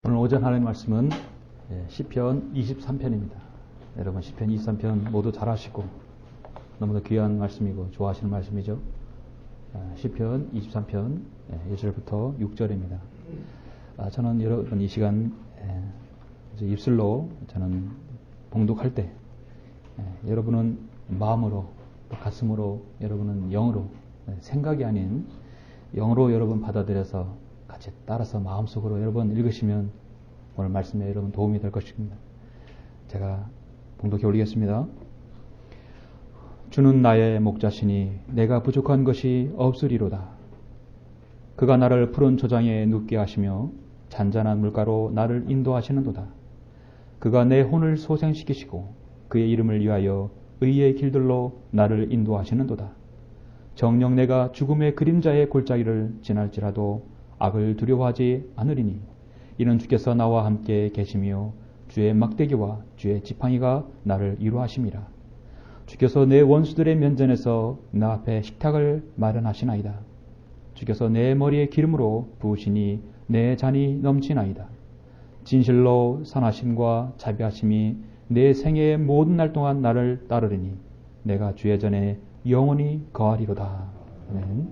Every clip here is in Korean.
오늘 오전 하나님의 말씀은 시편 23편입니다. 여러분 시편 23편 모두 잘 아시고 너무도 귀한 말씀이고 좋아하시는 말씀이죠. 시편 23편 1절부터 6절입니다. 저는 여러분 이 시간 입술로 저는 봉독할 때 여러분은 마음으로 또 가슴으로 여러분은 영으로 생각이 아닌 영으로 여러분 받아들여서 같이 따라서 마음속으로 여러분 읽으시면 오늘 말씀에 여러분 도움이 될 것입니다. 제가 봉독해 올리겠습니다. 주는 나의 목자시니 내가 부족한 것이 없으리로다. 그가 나를 푸른 초장에 눕게 하시며 잔잔한 물가로 나를 인도하시는도다. 그가 내 혼을 소생시키시고 그의 이름을 위하여 의의 길들로 나를 인도하시는도다. 정녕 내가 죽음의 그림자의 골짜기를 지날지라도 악을 두려워하지 않으리니 이는 주께서 나와 함께 계시며 주의 막대기와 주의 지팡이가 나를 위로하심이라. 주께서 내 원수들의 면전에서 나 앞에 식탁을 마련하시나이다. 주께서 내 머리에 기름으로 부으시니 내 잔이 넘치나이다. 진실로 선하심과 자비하심이 내 생애의 모든 날 동안 나를 따르리니 내가 주의 전에 영원히 거하리로다. 아멘.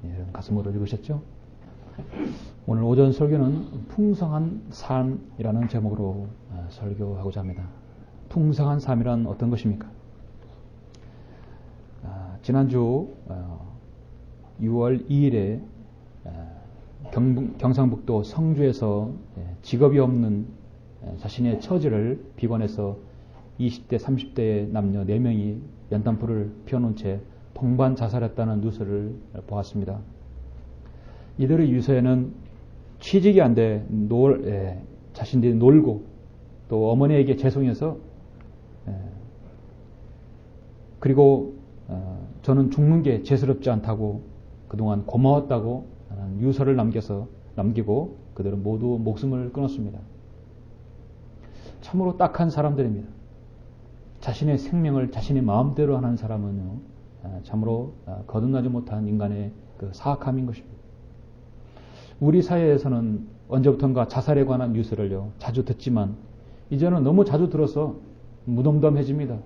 여러분 가슴으로 읽으셨죠? 오늘 오전 설교는 풍성한 삶이라는 제목으로 설교하고자 합니다. 풍성한 삶이란 어떤 것입니까? 지난주 6월 2일에 경상북도 성주에서 직업이 없는 자신의 처지를 비관해서 20대, 30대의 남녀 4명이 연탄불을 피워놓은 채 동반 자살했다는 뉴스를 보았습니다. 이들의 유서에는 취직이 안 돼 자신들이 놀고 또 어머니에게 죄송해서 그리고 저는 죽는 게 죄스럽지 않다고 그동안 고마웠다고 유서를 남기고 그들은 모두 목숨을 끊었습니다. 참으로 딱한 사람들입니다. 자신의 생명을 자신의 마음대로 하는 사람은요, 참으로 거듭나지 못한 인간의 그 사악함인 것입니다. 우리 사회에서는 언제부턴가 자살에 관한 뉴스를요 자주 듣지만 이제는 너무 자주 들어서 무덤덤해집니다.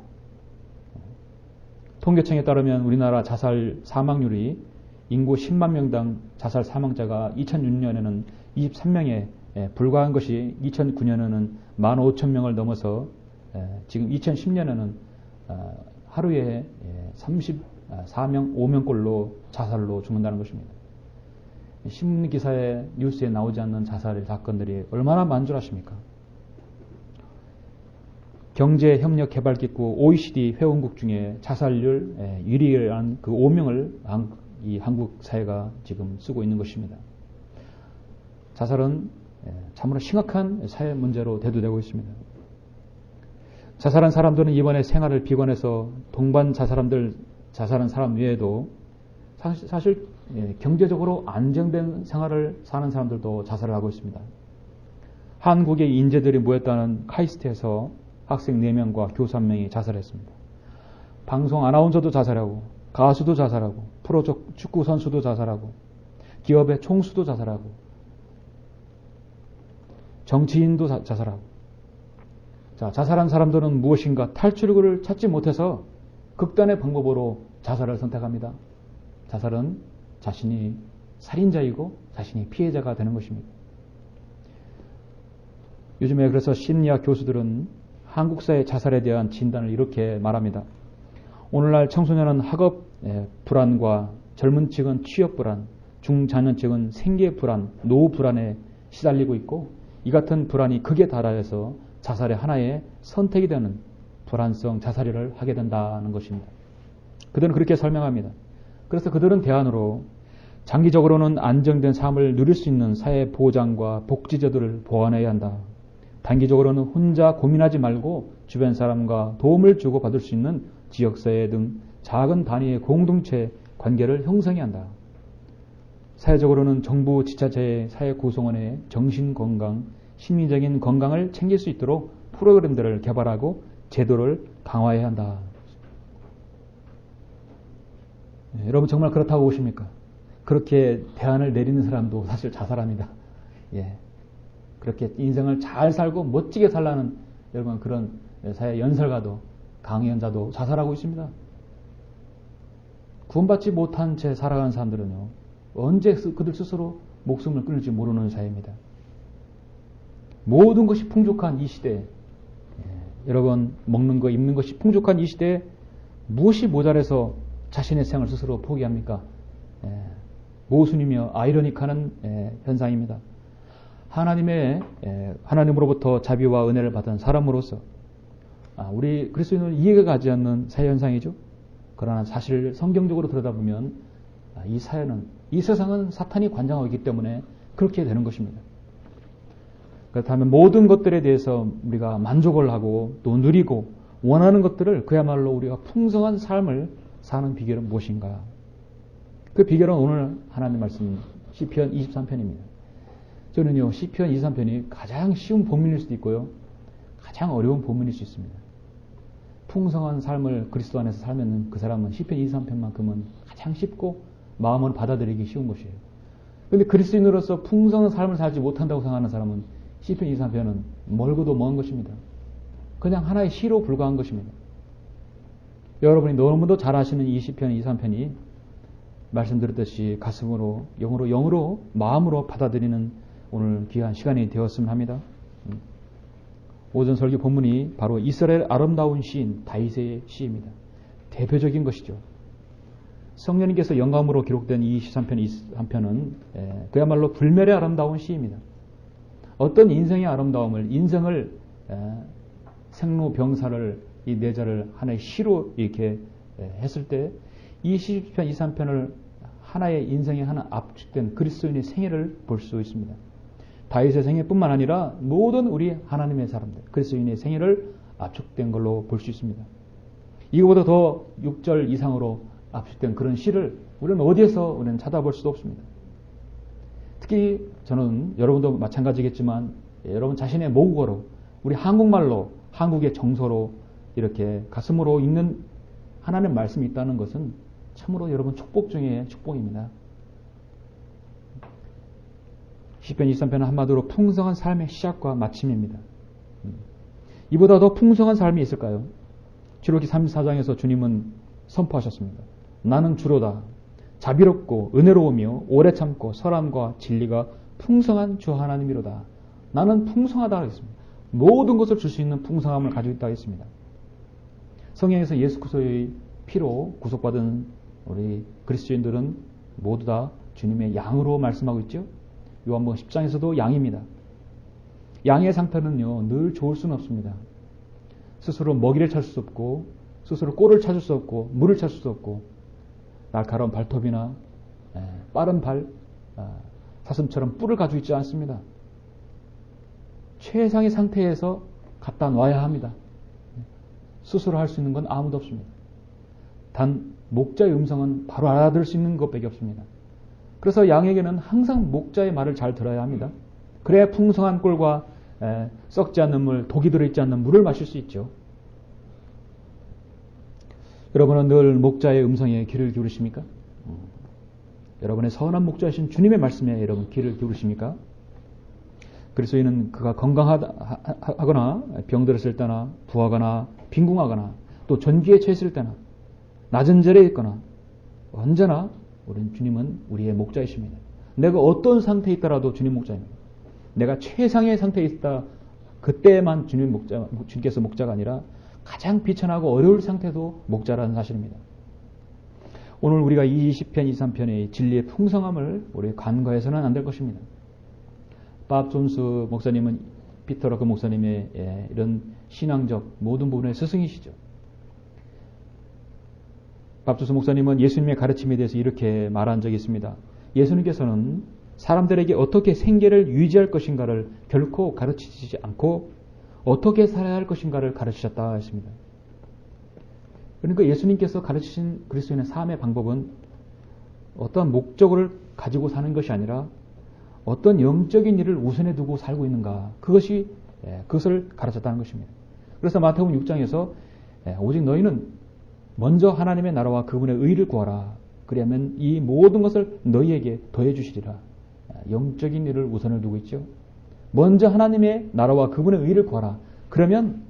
통계청에 따르면 우리나라 자살 사망률이 인구 10만 명당 자살 사망자가 2006년에는 23명에 불과한 것이 2009년에는 15,000명을 넘어서 지금 2010년에는 하루에 34명, 5명꼴로 자살로 죽는다는 것입니다. 신문기사에 뉴스에 나오지 않는 자살 사건들이 얼마나 만주하십니까? 경제협력개발기구 OECD 회원국 중에 자살률 1위라는 그 5명을 이 한국 사회가 지금 쓰고 있는 것입니다. 자살은 참으로 심각한 사회 문제로 대두되고 있습니다. 자살한 사람들은 이번에 생활을 비관해서 동반 자살한 사람 외에도 사실 경제적으로 안정된 생활을 사는 사람들도 자살을 하고 있습니다. 한국의 인재들이 모였다는 카이스트에서 학생 4명과 교사 1명이 자살했습니다. 방송 아나운서도 자살하고 가수도 자살하고 프로 축구 선수도 자살하고 기업의 총수도 자살하고 정치인도 자살하고 자살한 사람들은 무엇인가 탈출구를 찾지 못해서 극단의 방법으로 자살을 선택합니다. 자살은 자신이 살인자이고 자신이 피해자가 되는 것입니다. 요즘에 그래서 심리학 교수들은 한국 사회 자살에 대한 진단을 이렇게 말합니다. 오늘날 청소년은 학업 불안과 젊은 층은 취업 불안, 중장년층은 생계 불안, 노후 불안에 시달리고 있고 이 같은 불안이 극에 달하여서 자살의 하나의 선택이 되는 불안성 자살을 하게 된다는 것입니다. 그들은 그렇게 설명합니다. 그래서 그들은 대안으로 장기적으로는 안정된 삶을 누릴 수 있는 사회 보장과 복지제도를 보완해야 한다. 단기적으로는 혼자 고민하지 말고 주변 사람과 도움을 주고받을 수 있는 지역사회 등 작은 단위의 공동체 관계를 형성해야 한다. 사회적으로는 정부 지자체의 사회 구성원의 정신건강, 심리적인 건강을 챙길 수 있도록 프로그램들을 개발하고 제도를 강화해야 한다. 여러분 정말 그렇다고 보십니까? 그렇게 대안을 내리는 사람도 사실 자살합니다. 그렇게 인생을 잘 살고 멋지게 살라는 여러분 그런 사회 연설가도 강연자도 자살하고 있습니다. 구원받지 못한 채 살아가는 사람들은요, 언제 그들 스스로 목숨을 끊을지 모르는 사회입니다. 모든 것이 풍족한 이 시대에, 여러분 먹는 거 입는 것이 풍족한 이 시대에 무엇이 모자라서 자신의 생을 스스로 포기합니까? 모순이며 아이러니하는 현상입니다. 하나님으로부터 자비와 은혜를 받은 사람으로서 우리 그리스도인은 이해가 가지 않는 사회 현상이죠. 그러나 사실 성경적으로 들여다보면 이 사회는, 이 세상은 사탄이 관장하고 있기 때문에 그렇게 되는 것입니다. 그렇다면 모든 것들에 대해서 우리가 만족을 하고 또 누리고 원하는 것들을 그야말로 우리가 풍성한 삶을 사는 비결은 무엇인가? 그 비결은 오늘 하나님 말씀 시편 23편입니다. 저는요, 시편 23편이 가장 쉬운 본문일 수도 있고요, 가장 어려운 본문일 수 있습니다. 풍성한 삶을 그리스도 안에서 살면 그 사람은 시편 23편만큼은 가장 쉽고 마음으로 받아들이기 쉬운 것이에요. 그런데 그리스도인으로서 풍성한 삶을 살지 못한다고 생각하는 사람은 시편 23편은 멀고도 먼 것입니다. 그냥 하나의 시로 불과한 것입니다. 여러분이 너무도 잘 아시는 이 시편 23편이 말씀드렸듯이 가슴으로, 영으로, 마음으로 받아들이는 오늘 귀한 시간이 되었으면 합니다. 오전 설교 본문이 바로 이스라엘 아름다운 시인 다윗의 시입니다. 대표적인 것이죠. 성령님께서 영감으로 기록된 이 23편은 그야말로 불멸의 아름다운 시입니다. 어떤 인생의 아름다움을, 인생을, 생로병사를, 이 내자를 하나의 시로 이렇게 했을 때 이 시편 23편을 하나의 인생의 하나 압축된 그리스도인의 생애를 볼 수 있습니다. 다윗의 생애뿐만 아니라 모든 우리 하나님의 사람들, 그리스도인의 생애를 압축된 걸로 볼 수 있습니다. 이거보다 더 6절 이상으로 압축된 그런 시를 우리는 어디에서 우리는 찾아볼 수도 없습니다. 특히 저는 여러분도 마찬가지겠지만 여러분 자신의 모국어로, 우리 한국말로, 한국의 정서로 이렇게 가슴으로 읽는 하나님의 말씀이 있다는 것은 참으로 여러분 축복 중에 축복입니다. 시편 23편은 한마디로 풍성한 삶의 시작과 마침입니다. 이보다 더 풍성한 삶이 있을까요? 출애굽기 34장에서 주님은 선포하셨습니다. 나는 주로다. 자비롭고 은혜로우며 오래 참고 선함과 진리가 풍성한 주 하나님이로다. 나는 풍성하다 하겠습니다. 모든 것을 줄 수 있는 풍성함을 가지고 있다 하겠습니다. 성경에서 예수 그리스도의 피로 구속받은 우리 그리스도인들은 모두 다 주님의 양으로 말씀하고 있죠. 요한복음 10장에서도 양입니다. 양의 상태는요, 늘 좋을 수는 없습니다. 스스로 먹이를 찾을 수 없고, 스스로 꼴을 찾을 수 없고, 물을 찾을 수 없고, 날카로운 발톱이나 빠른 발, 사슴처럼 뿔을 가지고 있지 않습니다. 최상의 상태에서 갖다 놔야 합니다. 스스로 할 수 있는 건 아무도 없습니다. 단 목자의 음성은 바로 알아들을 수 있는 것밖에 없습니다. 그래서 양에게는 항상 목자의 말을 잘 들어야 합니다. 그래야 풍성한 꿀과 썩지 않는 물, 독이 들어있지 않는 물을 마실 수 있죠. 여러분은 늘 목자의 음성에 귀를 기울이십니까? 여러분의 선한 목자이신 주님의 말씀에 여러분 귀를 기울이십니까? 그리스도인은 그가 건강하거나 병들었을 때나 부하거나 빈궁하거나 또 전기에 처했을 때나 낮은 절에 있거나 언제나 우리는 주님은 우리의 목자이십니다. 내가 어떤 상태에 있더라도 주님 목자입니다. 내가 최상의 상태에 있다 그때만 주님께서 목자가 아니라 가장 비천하고 어려울 상태도 목자라는 사실입니다. 오늘 우리가 이 시편 23편의 진리의 풍성함을 우리 간과해서는 안 될 것입니다. 밥 존스 목사님은 피터 러크 목사님의 이런 신앙적 모든 부분의 스승이시죠. 밥 존스 목사님은 예수님의 가르침에 대해서 이렇게 말한 적이 있습니다. 예수님께서는 사람들에게 어떻게 생계를 유지할 것인가를 결코 가르치지 않고 어떻게 살아야 할 것인가를 가르치셨다 했습니다. 그러니까 예수님께서 가르치신 그리스도인의 삶의 방법은 어떠한 목적을 가지고 사는 것이 아니라 어떤 영적인 일을 우선에 두고 살고 있는가, 그것을 가르쳤다는 것입니다. 그래서 마태복음 6장에서 오직 너희는 먼저 하나님의 나라와 그분의 의를 구하라. 그리하면 이 모든 것을 너희에게 더해 주시리라. 영적인 일을 우선을 두고 있죠. 먼저 하나님의 나라와 그분의 의를 구하라. 그러면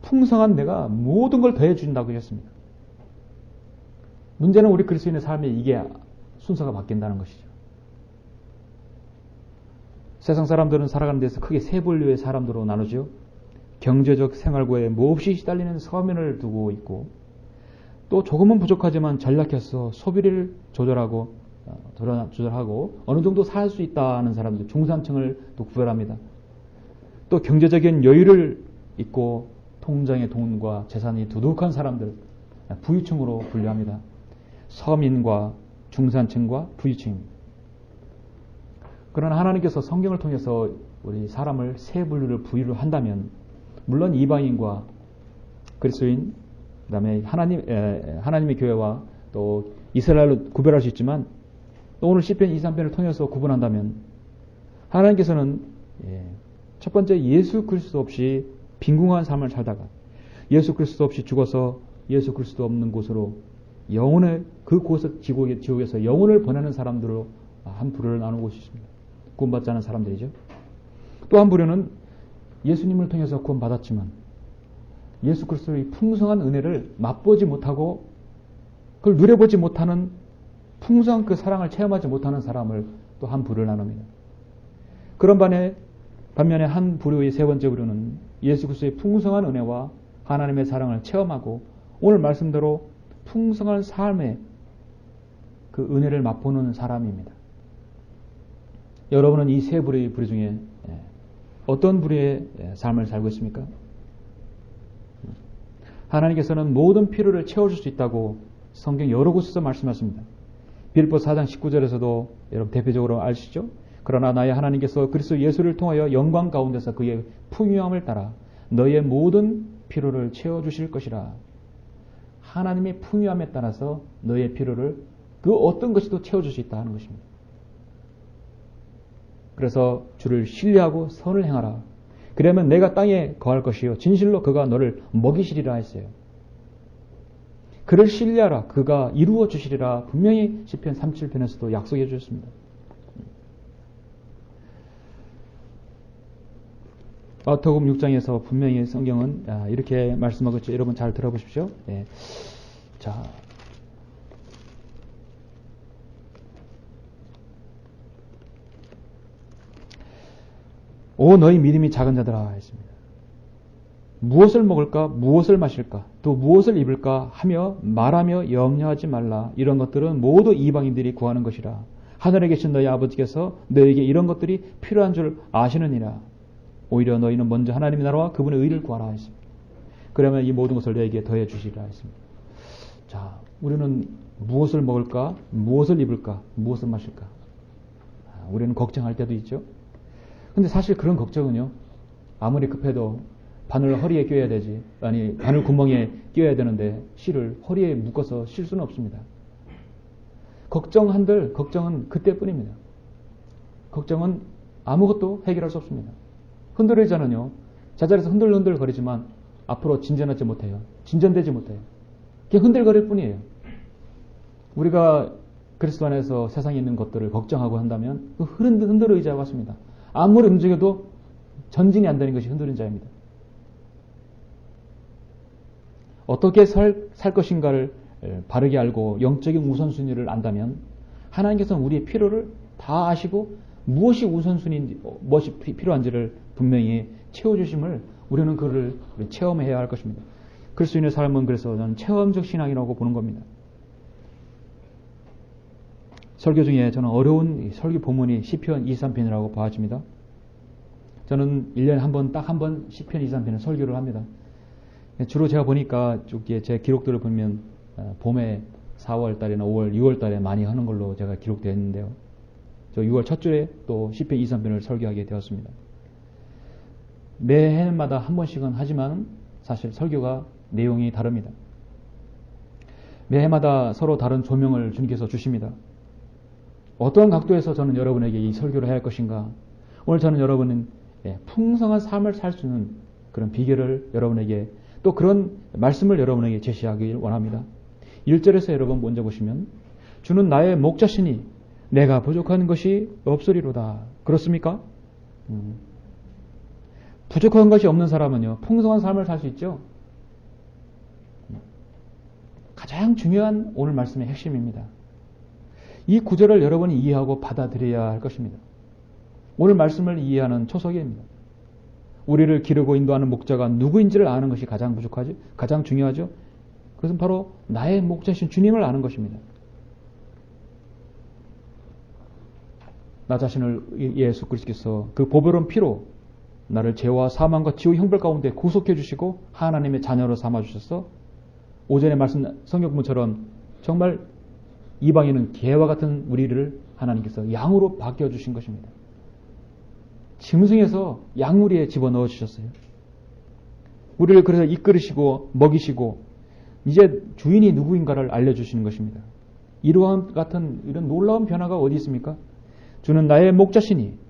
풍성한 내가 모든 걸 더해 준다고 했습니다. 문제는 우리 그리스도인의 삶에 이게 순서가 바뀐다는 것이죠. 세상 사람들은 살아가는 데서 크게 세 분류의 사람들로 나누죠. 경제적 생활고에 몹시 시달리는 서민을 두고 있고, 또 조금은 부족하지만 전략해서 소비를 조절하고 어느 정도 살 수 있다는 사람들, 중산층을 또 구별합니다. 또 경제적인 여유를 있고 통장에 돈과 재산이 두둑한 사람들, 부유층으로 분류합니다. 서민과 중산층과 부유층입니다. 그러나 하나님께서 성경을 통해서 우리 사람을 세 분류를 한다면, 물론 이방인과 그리스도인, 그 다음에 하나님의 교회와 또 이스라엘로 구별할 수 있지만, 또 오늘 시편 23편을 통해서 구분한다면, 하나님께서는 첫 번째 예수 그리스도 없이 빈궁한 삶을 살다가 예수 그리스도 없이 죽어서 예수 그리스도 없는 곳으로 영혼의 그곳 지옥에서 영혼을 보내는 사람들로 한 부류를 나누고 있습니다. 구원받지 않은 사람들이죠. 또 한 부류는 예수님을 통해서 구원받았지만 예수 그리스도의 풍성한 은혜를 맛보지 못하고 그걸 누려보지 못하는 풍성한 그 사랑을 체험하지 못하는 사람을 또 한 부류를 나눕니다. 그런 반면에 한 부류의 세 번째 부류는 예수 그리스도의 풍성한 은혜와 하나님의 사랑을 체험하고 오늘 말씀대로 풍성한 삶의 그 은혜를 맛보는 사람입니다. 여러분은 이 세 부류 중에 어떤 부류의 삶을 살고 있습니까? 하나님께서는 모든 필요를 채워줄 수 있다고 성경 여러 곳에서 말씀하십니다. 빌립보 4장 19절에서도 여러분 대표적으로 아시죠? 그러나 나의 하나님께서 그리스도 예수를 통하여 영광 가운데서 그의 풍요함을 따라 너의 모든 필요를 채워주실 것이라. 하나님의 풍요함에 따라서 너의 필요를 그 어떤 것이도 채워줄 수 있다 하는 것입니다. 그래서 주를 신뢰하고 선을 행하라. 그러면 내가 땅에 거할 것이요 진실로 그가 너를 먹이시리라 했어요. 그를 신뢰하라. 그가 이루어 주시리라. 분명히 시편 37편에서도 약속해 주셨습니다. 마태복음 6장에서 분명히 성경은 이렇게 말씀하고 있죠. 여러분 잘 들어보십시오. 네. 자, 오 너희 믿음이 작은 자들아 했습니다. 무엇을 먹을까, 무엇을 마실까, 또 무엇을 입을까 하며 말하며 염려하지 말라. 이런 것들은 모두 이방인들이 구하는 것이라. 하늘에 계신 너희 아버지께서 너희에게 이런 것들이 필요한 줄 아시느니라. 오히려 너희는 먼저 하나님의 나라와 그분의 의를 구하라 했습니다. 그러면 이 모든 것을 너에게 더해 주시리라 했습니다. 자, 우리는 무엇을 먹을까, 무엇을 입을까, 무엇을 마실까? 우리는 걱정할 때도 있죠. 근데 사실 그런 걱정은요, 아무리 급해도 바늘 허리에 껴야 되지, 아니 바늘 구멍에 껴야 되는데 실을 허리에 묶어서 실 수는 없습니다. 걱정은 그때뿐입니다. 걱정은 아무것도 해결할 수 없습니다. 흔들리자는요, 제자리에서 흔들흔들 거리지만 앞으로 진전되지 못해요. 그냥 흔들거릴 뿐이에요. 우리가 그리스도 안에서 세상에 있는 것들을 걱정하고 한다면 그 흔들 의자와 같습니다. 아무리 움직여도 전진이 안 되는 것이 흔들린 자입니다. 어떻게 살 것인가를 바르게 알고 영적인 우선순위를 안다면 하나님께서는 우리의 필요를 다 아시고 무엇이 우선순위인지, 무엇이 필요한지를 분명히 채워주심을 우리는 그를 체험해야 할 것입니다. 그리스도인의 삶은 그래서 저는 체험적 신앙이라고 보는 겁니다. 설교 중에 저는 어려운 설교 본문이 시편 23편이라고 봐집니다. 저는 1년에 딱 한 번 시편 23편을 설교를 합니다. 주로 제가 보니까 제 기록들을 보면 봄에 4월 달이나 5월, 6월 달에 많이 하는 걸로 제가 기록되어 있는데요. 저 6월 첫 주에 또 시편 23편을 설교하게 되었습니다. 매해마다 한 번씩은 하지만 사실 설교가 내용이 다릅니다. 매해마다 서로 다른 조명을 주님께서 주십니다. 어떠한 각도에서 저는 여러분에게 이 설교를 해야 할 것인가? 오늘 저는 여러분은 풍성한 삶을 살 수 있는 그런 비결을 여러분에게, 또 그런 말씀을 여러분에게 제시하길 원합니다. 1절에서 여러분 먼저 보시면 주는 나의 목자시니 내가 부족한 것이 없으리로다. 그렇습니까? 부족한 것이 없는 사람은요, 풍성한 삶을 살 수 있죠. 가장 중요한 오늘 말씀의 핵심입니다. 이 구절을 여러분이 이해하고 받아들여야 할 것입니다. 오늘 말씀을 이해하는 초석입니다. 우리를 기르고 인도하는 목자가 누구인지를 아는 것이 가장 부족하죠. 가장 중요하죠. 그것은 바로 나의 목자신 주님을 아는 것입니다. 나 자신을 예수 그리스도께서 그 보배로운 피로 나를 죄와 사망과 지옥 형벌 가운데 구속해 주시고 하나님의 자녀로 삼아 주셔서 오전에 말씀 성경문처럼 정말 이방인은 개와 같은 우리를 하나님께서 양으로 바뀌어 주신 것입니다. 짐승에서 양우리에 집어넣어 주셨어요. 우리를 그래서 이끌으시고 먹이시고 이제 주인이 누구인가를 알려주시는 것입니다. 이러한 같은 이런 놀라운 변화가 어디 있습니까? 주는 나의 목자시니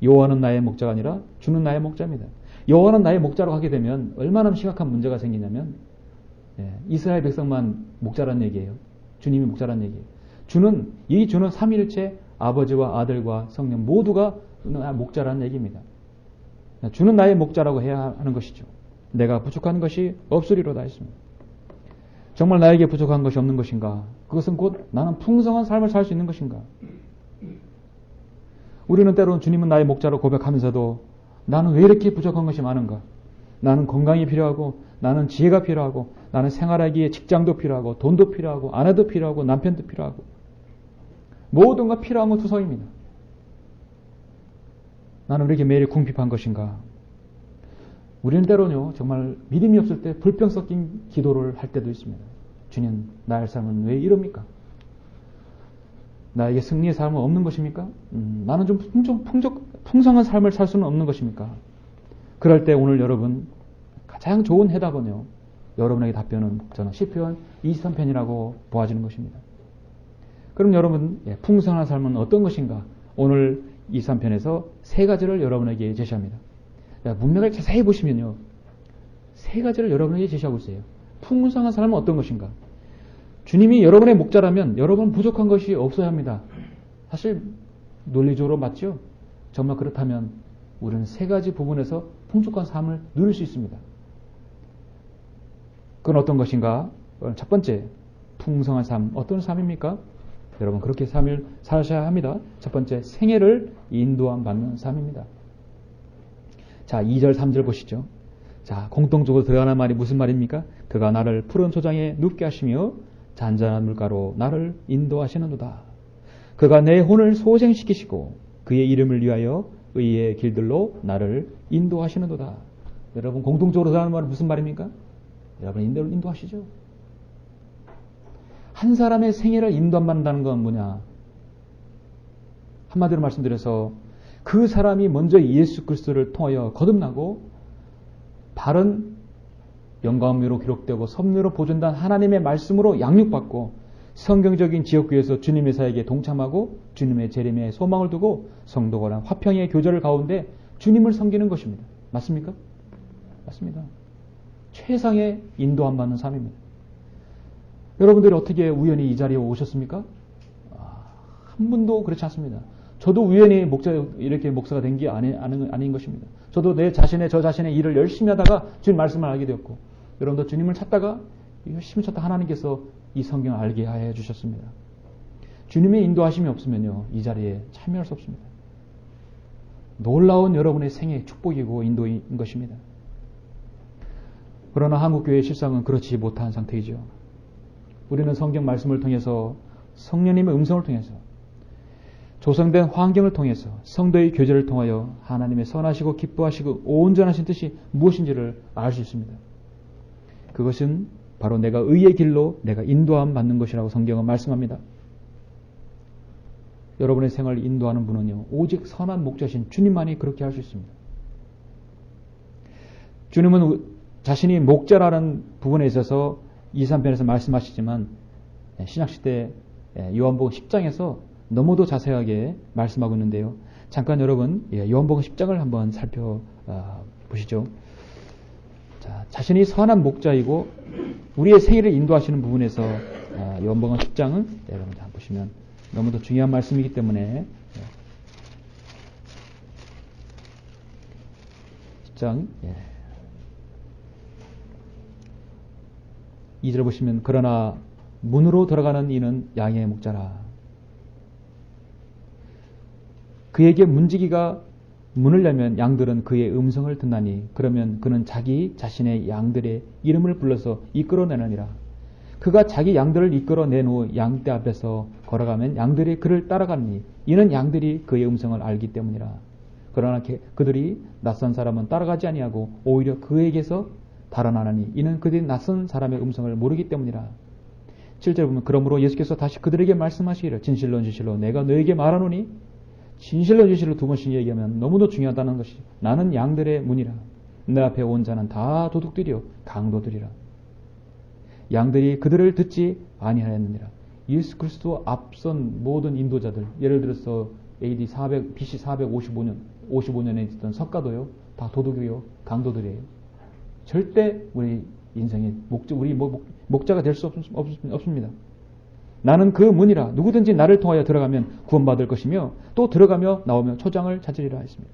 여호와는 나의 목자가 아니라 주는 나의 목자입니다. 여호와는 나의 목자로 하게 되면 얼마나 심각한 문제가 생기냐면 이스라엘 백성만 목자란 얘기예요. 주님이 목자란 얘기예요. 이 주는 삼위일체 아버지와 아들과 성령 모두가 목자라는 얘기입니다. 주는 나의 목자라고 해야 하는 것이죠. 내가 부족한 것이 없으리로다 했습니다. 정말 나에게 부족한 것이 없는 것인가? 그것은 곧 나는 풍성한 삶을 살 수 있는 것인가? 우리는 때로는 주님은 나의 목자로 고백하면서도 나는 왜 이렇게 부족한 것이 많은가? 나는 건강이 필요하고 나는 지혜가 필요하고 나는 생활하기에 직장도 필요하고 돈도 필요하고 아내도 필요하고 남편도 필요하고 모든 것 필요한 건 투성입니다. 나는 왜 이렇게 매일 궁핍한 것인가? 우리는 때로는요 정말 믿음이 없을 때 불평 섞인 기도를 할 때도 있습니다. 주님 나의 삶은 왜 이럽니까? 나에게 승리의 삶은 없는 것입니까? 나는 좀 풍성한 삶을 살 수는 없는 것입니까? 그럴 때 오늘 여러분 가장 좋은 해답은요. 여러분에게 답변은 저는 시편 23편이라고 보아지는 것입니다. 그럼 여러분 풍성한 삶은 어떤 것인가? 오늘 23편에서 세 가지를 여러분에게 제시합니다. 문맥을 자세히 보시면요. 세 가지를 여러분에게 제시하고 있어요. 풍성한 삶은 어떤 것인가? 주님이 여러분의 목자라면 여러분은 부족한 것이 없어야 합니다. 사실 논리적으로 맞죠? 정말 그렇다면 우리는 세 가지 부분에서 풍족한 삶을 누릴 수 있습니다. 그건 어떤 것인가? 첫 번째, 풍성한 삶. 어떤 삶입니까? 여러분 그렇게 삶을 사셔야 합니다. 첫 번째, 생애를 인도함 받는 삶입니다. 자, 2절, 3절 보시죠. 자, 공통적으로 들어가는 말이 무슨 말입니까? 그가 나를 푸른 초장에 눕게 하시며 잔잔한 물가로 나를 인도하시는도다. 그가 내 혼을 소생시키시고 그의 이름을 위하여 의의 길들로 나를 인도하시는도다. 여러분 공통적으로 들어가는 말은 무슨 말입니까? 여러분 인도하시죠. 한 사람의 생애를 인도한다는 건 뭐냐? 한마디로 말씀드려서 그 사람이 먼저 예수 그리스도를 통하여 거듭나고 바른 영광미로 기록되고 섭리로 보존된 하나님의 말씀으로 양육받고 성경적인 지역교회에서 주님의 사역에 동참하고 주님의 재림에 소망을 두고 성도가 화평의 교제를 가운데 주님을 섬기는 것입니다. 맞습니까? 맞습니다. 최상의 인도함 받는 삶입니다. 여러분들이 어떻게 우연히 이 자리에 오셨습니까? 한 분도 그렇지 않습니다. 저도 우연히 이렇게 목사가 된 게 아닌 것입니다. 저도 저 자신의 일을 열심히 하다가 주님 말씀을 알게 되었고, 여러분도 주님을 찾다가 열심히 찾다 하나님께서 이 성경을 알게 해 주셨습니다. 주님의 인도하심이 없으면요, 이 자리에 참여할 수 없습니다. 놀라운 여러분의 생애 축복이고 인도인 것입니다. 그러나 한국교회의 실상은 그렇지 못한 상태이죠. 우리는 성경 말씀을 통해서 성령님의 음성을 통해서 조성된 환경을 통해서 성도의 교제를 통하여 하나님의 선하시고 기뻐하시고 온전하신 뜻이 무엇인지를 알 수 있습니다. 그것은 바로 내가 의의 길로 내가 인도함 받는 것이라고 성경은 말씀합니다. 여러분의 생활을 인도하는 분은요, 오직 선한 목자신 주님만이 그렇게 할 수 있습니다. 주님은 자신이 목자라는 부분에 있어서 2, 3편에서 말씀하시지만 신약시대 요한복음 10장에서 너무도 자세하게 말씀하고 있는데요. 잠깐 여러분 요한복음 10장을 한번 살펴보시죠. 자, 자신이 선한 목자이고 우리의 생애를 인도하시는 부분에서 요한복음 10장은 여러분 한번 보시면 너무도 중요한 말씀이기 때문에 10장 2절 보시면 그러나 문으로 들어가는 이는 양의 목자라. 그에게 문지기가 문을 열면 양들은 그의 음성을 듣나니 그러면 그는 자기 자신의 양들의 이름을 불러서 이끌어내느니라. 그가 자기 양들을 이끌어낸 후 양떼 앞에서 걸어가면 양들이 그를 따라가니 이는 양들이 그의 음성을 알기 때문이라. 그러나 그들이 낯선 사람은 따라가지 아니하고 오히려 그에게서 달아나니 이는 그들이 낯선 사람의 음성을 모르기 때문이라. 7절 보면 그러므로 예수께서 다시 그들에게 말씀하시기를 진실로 진실로 내가 너에게 말하노니 진실로 진실로 두 번씩 얘기하면 너무도 중요하다는 것이 나는 양들의 문이라. 내 앞에 온 자는 다 도둑들이요 강도들이라. 양들이 그들을 듣지 아니하였느니라. 예수 그리스도 앞선 모든 인도자들, 예를 들어서 AD 400, BC 455년에 있었던 석가도요, 다 도둑이요 강도들이에요. 절대 우리 인생의 우리 목자가 될 수 없습니다. 나는 그 문이라. 누구든지 나를 통하여 들어가면 구원받을 것이며 또 들어가며 나오며 초장을 찾으리라 했습니다.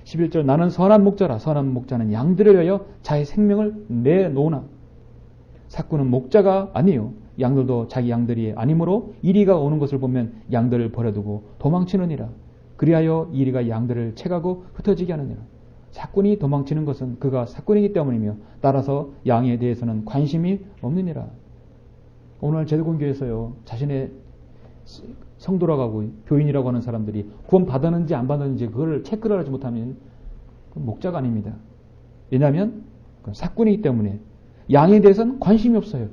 11절 나는 선한 목자라. 선한 목자는 양들을 위하여 자기 생명을 내놓으나 삭구는 목자가 아니요 양들도 자기 양들이 아니므로 이리가 오는 것을 보면 양들을 버려두고 도망치느니라. 그리하여 이리가 양들을 채가고 흩어지게 하느니라. 삭군이 도망치는 것은 그가 삭군이기 때문이며 따라서 양에 대해서는 관심이 없느니라. 오늘 제도공교에서요 자신의 성도라고 하고 교인이라고 하는 사람들이 구원 받았는지 안 받았는지 그걸 체크를 하지 못하면 목자가 아닙니다. 왜냐하면 삭군이기 때문에 양에 대해서는 관심이 없어요.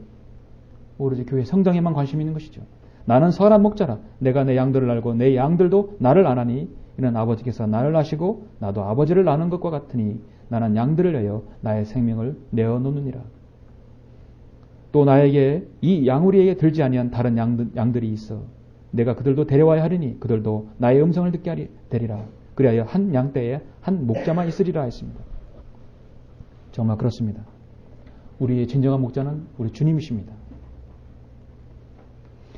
오로지 교회 성장에만 관심이 있는 것이죠. 나는 선한 목자라. 내가 내 양들을 알고 내 양들도 나를 아나니 이는 아버지께서 나를 아시고 나도 아버지를 아는 것과 같으니 나는 양들을 위하여 나의 생명을 내어놓느니라. 또 나에게 이 양우리에게 들지 아니한 다른 양들이 있어 내가 그들도 데려와야 하리니 그들도 나의 음성을 듣게 되리라. 그리하여 한 양떼에 한 목자만 있으리라 했습니다. 정말 그렇습니다. 우리의 진정한 목자는 우리 주님이십니다.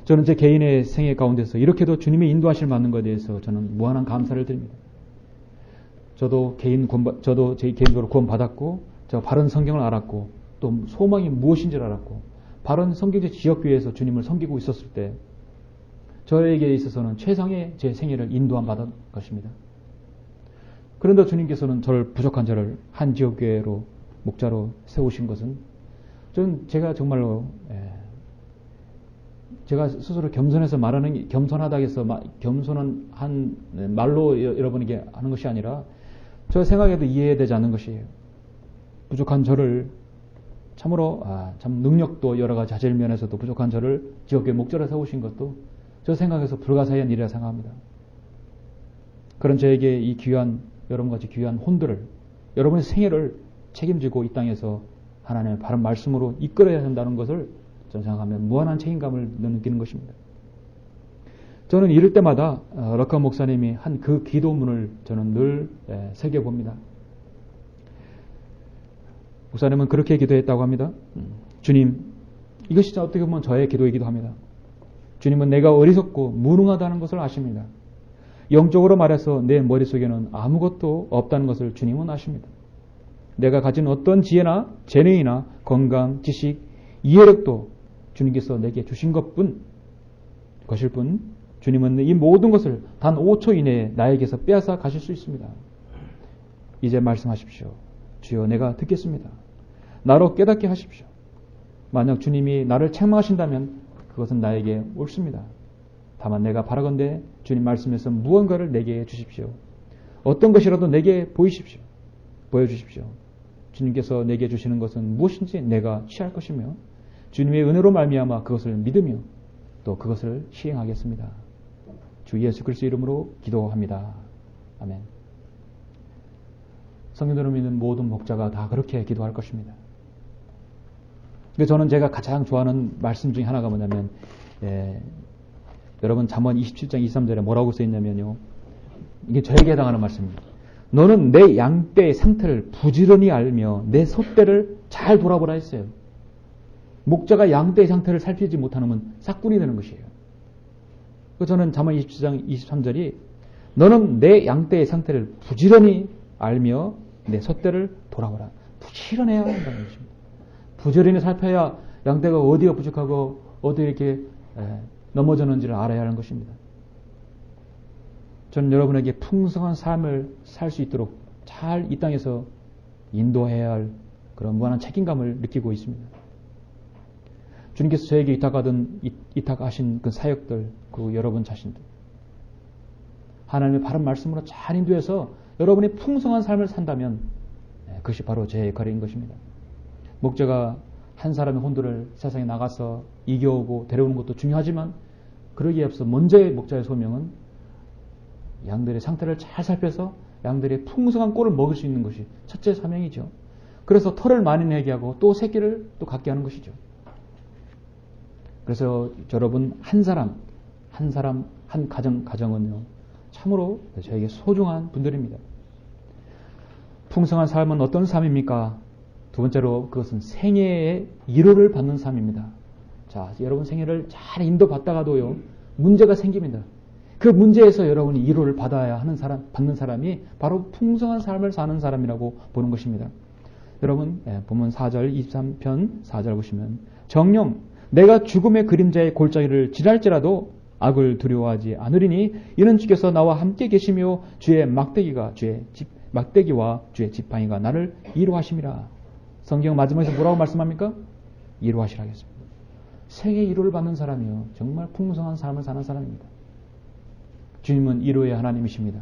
저는 제 개인의 생애 가운데서 이렇게도 주님의 인도하실 만한 것에 대해서 저는 무한한 감사를 드립니다. 저도 제 개인적으로 구원받았고 저 바른 성경을 알았고 또 소망이 무엇인지를 알았고 바른 성경적 지역교회에서 주님을 섬기고 있었을 때 저에게 있어서는 최상의 제 생애를 인도함 받은 것입니다. 그런데 주님께서는 부족한 저를 한 지역교회로 목자로 세우신 것은 제가 정말로 제가 스스로 겸손해서 말하는 겸손하다 해서 겸손한 한 말로 여러분에게 하는 것이 아니라 저 생각에도 이해되지 않는 것이에요. 부족한 저를 참으로 참 능력도 여러 가지 자질 면에서도 부족한 저를 지역교회 목자로 세우신 것도 저 생각에서 불가사의한 일이라 생각합니다. 그런 저에게 이 귀한 여러분같이 귀한 혼들을 여러분의 생애를 책임지고 이 땅에서 하나님의 바른 말씀으로 이끌어야 한다는 것을 저는 생각하면 무한한 책임감을 느끼는 것입니다. 저는 이럴 때마다 럭카 목사님이 한 그 기도문을 저는 늘 새겨봅니다. 목사님은 그렇게 기도했다고 합니다. 주님, 이것이 어떻게 보면 저의 기도이기도 합니다. 주님은 내가 어리석고 무능하다는 것을 아십니다. 영적으로 말해서 내 머릿속에는 아무것도 없다는 것을 주님은 아십니다. 내가 가진 어떤 지혜나 재능이나 건강, 지식, 이해력도 주님께서 내게 주신 것일 뿐 주님은 이 모든 것을 단 5초 이내에 나에게서 빼앗아 가실 수 있습니다. 이제 말씀하십시오. 주여 내가 듣겠습니다. 나로 깨닫게 하십시오. 만약 주님이 나를 책망하신다면 그것은 나에게 옳습니다. 다만 내가 바라건대 주님 말씀에서 무언가를 내게 주십시오. 어떤 것이라도 내게 보여주십시오. 주님께서 내게 주시는 것은 무엇인지 내가 취할 것이며 주님의 은혜로 말미암아 그것을 믿으며 또 그것을 시행하겠습니다. 주 예수 그리스도 이름으로 기도합니다. 아멘. 성령들을 믿는 모든 목자가 다 그렇게 기도할 것입니다. 근데 저는 제가 가장 좋아하는 말씀 중에 하나가 뭐냐면 여러분 잠언 27장 23절에 뭐라고 써있냐면요. 이게 저에게 해당하는 말씀입니다. 너는 내 양떼의 상태를 부지런히 알며 내 소떼를 잘 돌아보라 했어요. 목자가 양떼의 상태를 살피지 못하면 싹군이 되는 것이에요. 그래서 저는 잠언 27장 23절이 너는 내 양떼의 상태를 부지런히 알며 내 솥대를 돌아보라. 부지런해야 한다는 것입니다. 부지런히 살펴야 양떼가 어디가 부족하고 어디 이렇게 넘어졌는지를 알아야 하는 것입니다. 저는 여러분에게 풍성한 삶을 살 수 있도록 잘 이 땅에서 인도해야 할 그런 무한한 책임감을 느끼고 있습니다. 주님께서 저에게 이탁하신 그 사역들, 그 여러분 자신들, 하나님의 바른 말씀으로 잘 인도해서 여러분이 풍성한 삶을 산다면 그것이 바로 제 역할인 것입니다. 목자가 한 사람의 혼들을 세상에 나가서 이겨오고 데려오는 것도 중요하지만 그러기에 앞서 먼저의 목자의 소명은 양들의 상태를 잘 살펴서 양들의 풍성한 꼴을 먹을 수 있는 것이 첫째 사명이죠. 그래서 털을 많이 내게 하고 또 새끼를 또 갖게 하는 것이죠. 그래서 여러분 한 사람, 한 가정은요, 참으로 저에게 소중한 분들입니다. 풍성한 삶은 어떤 삶입니까? 두 번째로 그것은 생애의 위로를 받는 삶입니다. 자, 여러분 생애를 잘 인도받다가도요, 문제가 생깁니다. 그 문제에서 여러분이 위로를 받아야 하는 받는 사람이 바로 풍성한 삶을 사는 사람이라고 보는 것입니다. 여러분, 본문 4절, 23편 4절 보시면, 정령 내가 죽음의 그림자의 골짜기를 지날지라도 악을 두려워하지 않으리니 이는 주께서 나와 함께 계시며 주의 막대기와 주의 지팡이가 나를 위로하심이라. 성경 마지막에서 뭐라고 말씀합니까? 위로하시라 하겠습니다. 생의 위로를 받는 사람이요, 정말 풍성한 삶을 사는 사람입니다. 주님은 위로의 하나님이십니다.